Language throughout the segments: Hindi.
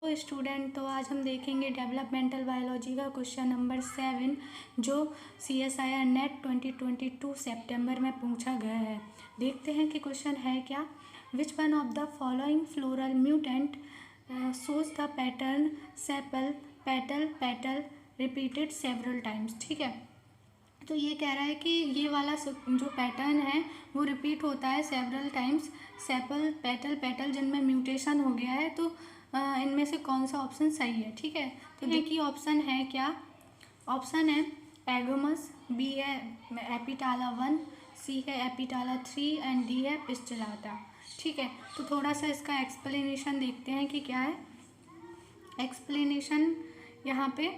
हेलो स्टूडेंट, तो आज हम देखेंगे डेवलपमेंटल बायोलॉजी का क्वेश्चन नंबर 7 जो CSIR नेट 2022 सितंबर में पूछा गया है। देखते हैं कि क्वेश्चन है क्या। Which one of the following floral mutant shows the pattern sepal petal petal repeated several times. ठीक है, तो ये कह रहा है कि ये वाला जो पैटर्न है वो रिपीट होता है several times, sepal petal petal जिनमें म्यूटेशन हो गया है। तो इनमें से कौन सा ऑप्शन सही है। ठीक है, तो देखिए ऑप्शन है क्या। ऑप्शन है एगोमस, बी है एपिटाला 1, सी है एपिटाला 3 एंड डी है पिस्टिलाटा। ठीक है, तो थोड़ा सा इसका एक्सप्लेनेशन देखते हैं कि क्या है। एक्सप्लेनेशन यहाँ पे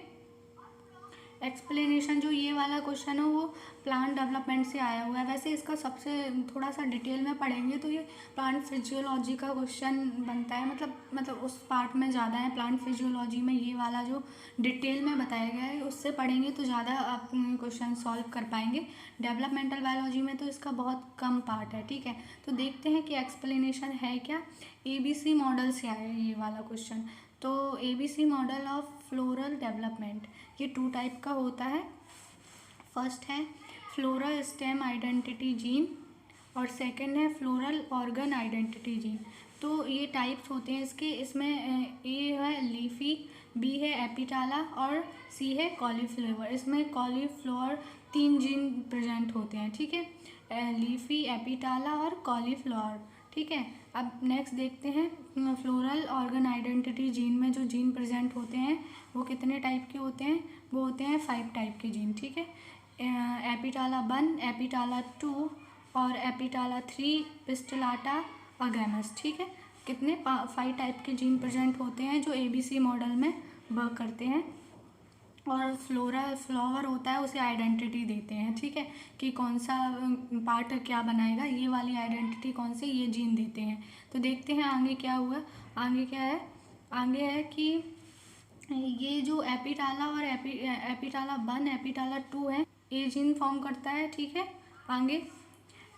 एक्सप्लेनेशन जो ये वाला क्वेश्चन है वो प्लांट डेवलपमेंट से आया हुआ है। वैसे इसका सबसे थोड़ा सा डिटेल में पढ़ेंगे तो ये प्लांट फिजियोलॉजी का क्वेश्चन बनता है, मतलब उस पार्ट में ज़्यादा है। प्लांट फिजियोलॉजी में ये वाला जो डिटेल में बताया गया है उससे पढ़ेंगे तो ज़्यादा आप क्वेश्चन सॉल्व कर पाएंगे। डेवलपमेंटल बायोलॉजी में तो इसका बहुत कम पार्ट है। ठीक है, तो देखते हैं कि एक्सप्लेनेशन है क्या। ABC मॉडल से आया है ये वाला क्वेश्चन। तो ABC model of floral development ये 2 टाइप का होता है। फर्स्ट है फ्लोरल स्टेम आइडेंटिटी जीन और सेकंड है फ्लोरल ऑर्गन आइडेंटिटी जीन। तो ये टाइप्स होते हैं इसके। इसमें ए है लीफी, बी है एपिटाला और सी है कॉलीफ्लावर। इसमें कॉलीफ्लावर 3 जीन प्रेजेंट होते हैं। ठीक है, लीफी, एपिटाला और कॉलीफ्लावर। ठीक है, अब नेक्स्ट देखते हैं फ्लोरल ऑर्गन आइडेंटिटी जीन में जो जीन प्रेजेंट होते हैं वो कितने टाइप के होते हैं। वो होते हैं 5 टाइप के जीन। ठीक है, एपिटाला 1, एपिटाला 2 और एपिटाला 3, पिस्टिलाटा अगेमस। ठीक है, कितने 5 टाइप के जीन प्रेजेंट होते हैं जो ABC मॉडल में वर्क करते हैं। और फ्लावर होता है उसे आइडेंटिटी देते हैं। ठीक है, कि कौन सा पार्ट क्या बनाएगा, ये वाली आइडेंटिटी कौन सी, ये जीन देते हैं। तो देखते हैं आगे क्या हुआ। आगे क्या है, आगे है कि ये जो एपिटाला और एपिटाला 1, एपिटाला 2 है, ये जीन फॉर्म करता है। ठीक है, आगे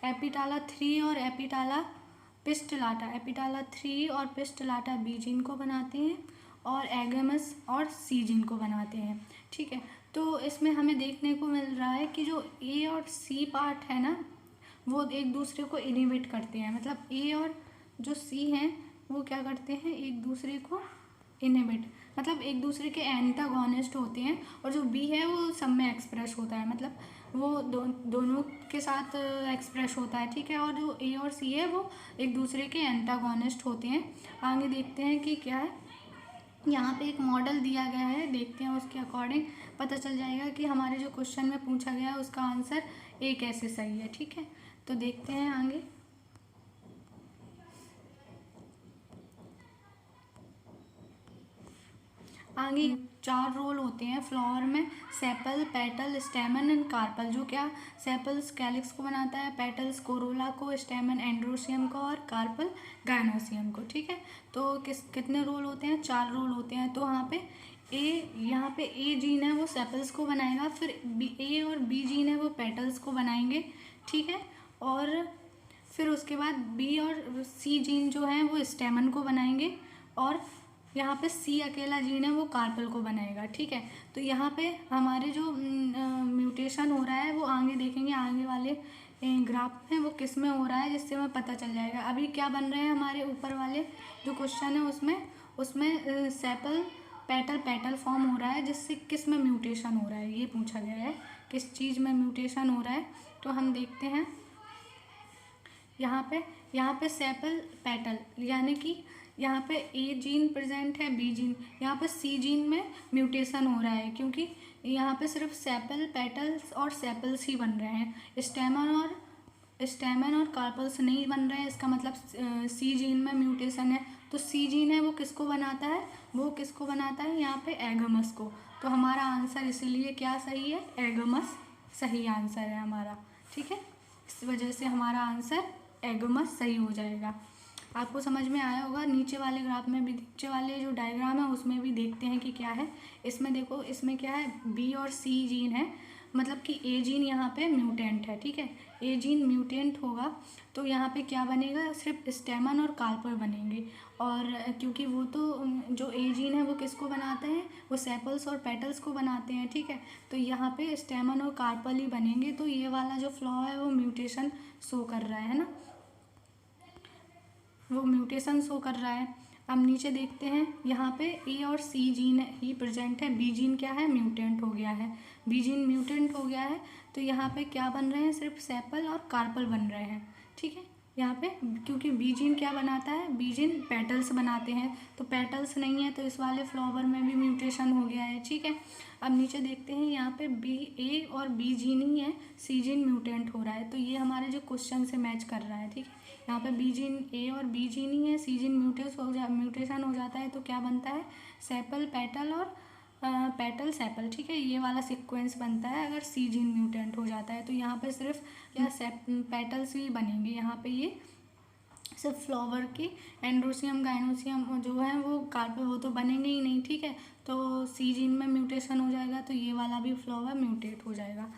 एपिटाला 3 और एपिटाला पिस्टिलाटा, एपिटाला 3 और पिस्टिलाटा B जीन को बनाते हैं और एगेमस और C जीन को बनाते हैं। ठीक है, तो इसमें हमें देखने को मिल रहा है कि जो A और C पार्ट है ना वो एक दूसरे को इनहिबिट करते हैं। मतलब A और जो C हैं वो क्या करते हैं, एक दूसरे को इनहिबिट, मतलब एक दूसरे के एंटागोनिस्ट होते हैं। और जो B है वो सब में एक्सप्रेस होता है, मतलब वो दोनों के साथ एक्सप्रेस होता है। ठीक है, और जो A और C है वो एक दूसरे के एंटागोनिस्ट होते हैं। आगे देखते हैं कि क्या है। यहाँ पे एक मॉडल दिया गया है, देखते हैं उसके अकॉर्डिंग पता चल जाएगा कि हमारे जो क्वेश्चन में पूछा गया है उसका आंसर A कैसे सही है। ठीक है, तो देखते हैं आगे। आगे 4 रोल होते हैं फ्लावर में, sepal, petal, stamen and carpel. जो क्या, सेपल्स कैलिक्स को बनाता है, पेटल्स कोरोला को, स्टेमन एंड्रोसियम को और कार्पल गायनोसियम को। ठीक है, तो कितने रोल होते हैं, 4 रोल होते हैं। तो यहाँ पे ए जीन है वो सेपल्स को बनाएगा, फिर A और B जीन है वो पेटल्स को बनाएंगे। ठीक है, और फिर उसके बाद B और C जीन जो है वो स्टेमन को बनाएंगे और यहाँ पे C अकेला जीन है वो कार्पल को बनाएगा। ठीक है, तो यहाँ पे हमारे जो म्यूटेशन हो रहा है वो आगे देखेंगे, आगे वाले ग्राफ में वो किस में हो रहा है जिससे हमें पता चल जाएगा। अभी क्या बन रहे हैं हमारे ऊपर वाले जो क्वेश्चन है उसमें सेपल पेटल पेटल फॉर्म हो रहा है, जिससे किस में म्यूटेशन हो रहा है ये पूछा गया है, किस चीज़ में म्यूटेशन हो रहा है। तो हम देखते हैं यहाँ पे सेपल पेटल, यानी कि यहाँ पे A जीन प्रेजेंट है, B जीन, यहाँ पे C जीन में म्यूटेशन हो रहा है क्योंकि यहाँ पे सिर्फ सेपल पेटल्स और सेपल्स ही बन रहे हैं, स्टेमन और कार्पल्स नहीं बन रहे हैं। इसका मतलब C जीन में म्यूटेशन है। तो C जीन है वो किसको बनाता है, वो किसको बनाता है यहाँ पे एगमस को। तो हमारा आंसर इसीलिए क्या सही है, एगमस सही आंसर है हमारा। ठीक है, इस वजह से हमारा आंसर एगमस सही हो जाएगा। आपको समझ में आया होगा। नीचे वाले ग्राफ में भी, नीचे वाले जो डायग्राम है उसमें भी देखते हैं कि क्या है। इसमें देखो, इसमें क्या है, B और C जीन है, मतलब कि A जीन यहाँ पे म्यूटेंट है। ठीक है, ए जीन म्यूटेंट होगा तो यहाँ पे क्या बनेगा, सिर्फ स्टेमन और कार्पल बनेंगे। और क्योंकि वो तो जो ए जीन है वो किसको बनाते हैं, वो सेपल्स और पेटल्स को बनाते हैं, ठीक है। तो यहाँ पे स्टेमन और कार्पल ही बनेंगे। तो ये वाला जो फ्लॉ है वो म्यूटेशन शो कर रहा है ना, वो म्यूटेशन शो कर रहा है। अब नीचे देखते हैं, यहाँ पे ए और सी जीन ही प्रेजेंट है, बी जीन क्या है, म्यूटेंट हो गया है। बी जीन म्यूटेंट हो गया है तो यहाँ पे क्या बन रहे हैं, सिर्फ सेपल और कार्पल बन रहे हैं, ठीक है। यहाँ पे क्योंकि बी जीन क्या बनाता है, बी जीन पेटल्स बनाते हैं, तो पेटल्स नहीं है तो इस वाले फ्लावर में भी म्यूटेशन हो गया है, ठीक है। अब नीचे देखते हैं, यहाँ पे बी ए और बी जीन ही है, सी जीन म्यूटेंट हो रहा है, तो ये हमारे जो क्वेश्चन से मैच कर रहा है, ठीक है। यहाँ पे बी जीन ए और बी जीन ही है, सी जीन म्यूटेशन हो जाता है तो क्या बनता है, सेपल पेटल और पेटल सेपल, ठीक है। ये वाला सीक्वेंस बनता है अगर सी जीन म्यूटेंट हो जाता है। तो यहाँ पे सिर्फ क्या पेटल्स ही बनेंगे, यहाँ पे ये सिर्फ फ्लावर की एंड्रोसियम गाइनोसियम जो है वो कार्पेल वो तो बनेंगे ही नहीं, ठीक है। तो सी जीन में म्यूटेशन हो जाएगा तो ये वाला भी फ्लावर म्यूटेट हो जाएगा,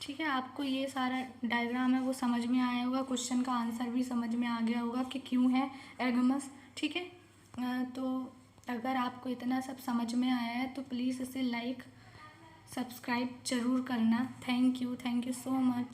ठीक है। आपको ये सारा डायग्राम है वो समझ में आया होगा, क्वेश्चन का आंसर भी समझ में आ गया होगा कि क्यों है एगमस, ठीक है। तो अगर आपको इतना सब समझ में आया है तो प्लीज़ इसे लाइक सब्सक्राइब ज़रूर करना। Thank you so much.